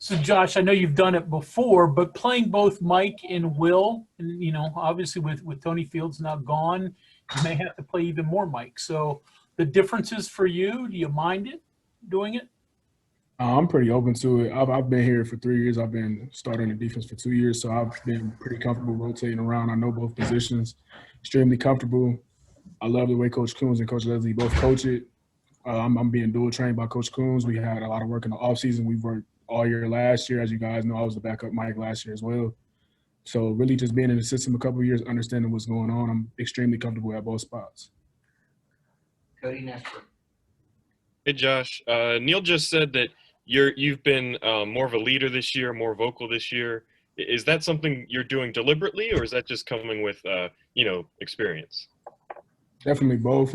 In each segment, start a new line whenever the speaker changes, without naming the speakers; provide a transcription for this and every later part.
So, Josh, I know you've done it before, but playing both Mike and Will, and obviously with Tony Fields now gone, you may have to play even more Mike. So, the differences for you, do you mind doing it?
I'm pretty open to it. I've been here for 3 years. I've been starting the defense for 2 years, so I've been pretty comfortable rotating around. I know both positions, extremely comfortable. I love the way Coach Coons and Coach Leslie both coach it. I'm being dual trained by Coach Coons. We had a lot of work in the offseason. We've worked all year last year. As you guys know, I was the backup Mike last year as well. So really just being in the system a couple of years, understanding what's going on, I'm extremely comfortable at both spots.
Cody Nestor.
Hey, Josh. Neil just said that you've been more of a leader this year, more vocal this year. Is that something you're doing deliberately, or is that just coming with, experience?
Definitely both.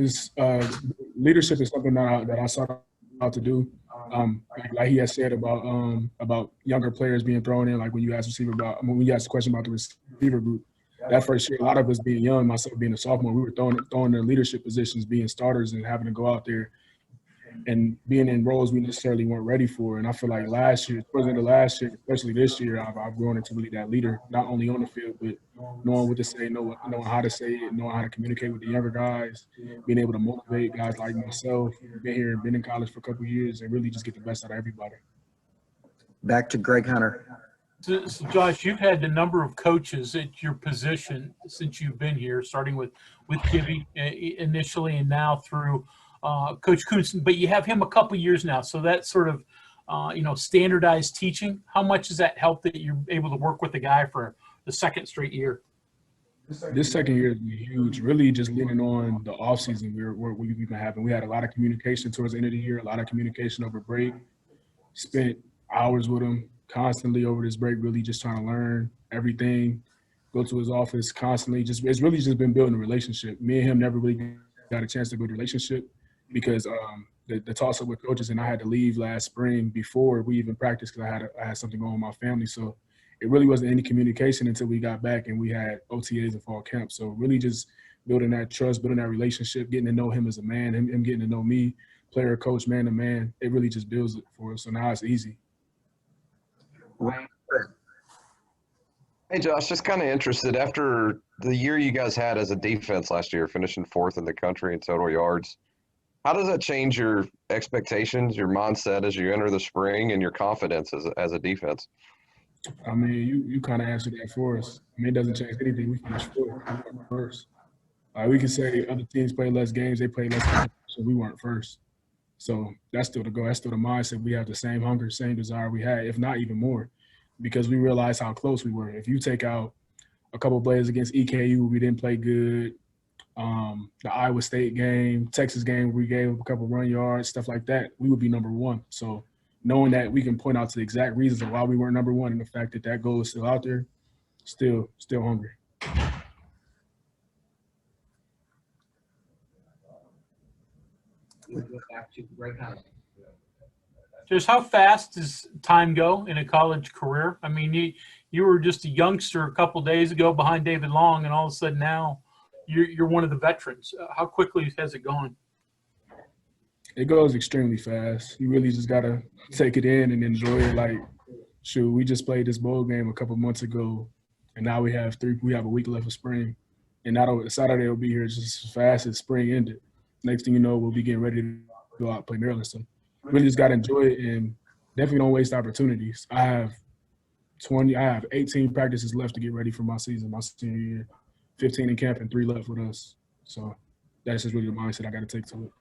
Leadership is something that I sought out to do. Like he has said about younger players being thrown in, like when you asked the question about the receiver group, that first year, a lot of us being young, myself being a sophomore, we were thrown in leadership positions, being starters and having to go out there and being in roles we necessarily weren't ready for. And I feel like last year, towards the end of last year, especially this year, I've grown into really that leader, not only on the field, but knowing what to say, knowing how to say it, knowing how to communicate with the younger guys, being able to motivate guys like myself, been in college for a couple of years, and really just get the best out of everybody.
Back to Greg Hunter.
So, Josh, you've had the number of coaches at your position since you've been here, starting with Gibby initially and now through Coach Coons, but you have him a couple years now. So that sort of, standardized teaching, how much does that help that you're able to work with the guy for the second straight year?
This second year has been huge, really just leaning on the offseason we've been having. We had a lot of communication towards the end of the year, a lot of communication over break, spent hours with him constantly over this break, really just trying to learn everything, go to his office constantly. It's really just been building a relationship. Me and him never really got a chance to build a relationship because the toss-up with coaches, and I had to leave last spring before we even practiced because I had something going on with my family. So it really wasn't any communication until we got back and we had OTAs and fall camp. So really just building that trust, building that relationship, getting to know him as a man, him getting to know me, player, coach, man to man. It really just builds it for us. So now it's easy.
Hey, Josh, just kind of interested, after the year you guys had as a defense last year, finishing 4th in the country in total yards, how does that change your expectations, your mindset as you enter the spring, and your confidence as a defense?
I mean, you kind of answered that for us. I mean, it doesn't change anything. We finished 4th. We weren't first. We can say other teams play less games, they play less games, so we weren't first. So that's still the goal. That's still the mindset. We have the same hunger, same desire we had, if not even more, because we realized how close we were. If you take out a couple of plays against EKU, we didn't play good. The Iowa State game, Texas game, we gave a couple run yards, stuff like that, we would be number 1. So knowing that we can point out to the exact reasons of why we weren't number 1 and the fact that goal is still out there, still hungry.
We'll go back to Greg Hunter.
Just how fast does time go in a college career? I mean, you were just a youngster a couple days ago behind David Long, and all of a sudden now you're one of the veterans. How quickly has it gone?
It goes extremely fast. You really just got to take it in and enjoy it. Like, shoot, we just played this bowl game a couple months ago, and now we have a week left of spring. And Saturday will be here just as fast as spring ended. Next thing you know, we'll be getting ready to go out and play Maryland. So really just got to enjoy it and definitely don't waste opportunities. I have 18 practices left to get ready for my season, my senior year, 15 in camp and 3 left with us. So that's just really the mindset I got to take to it.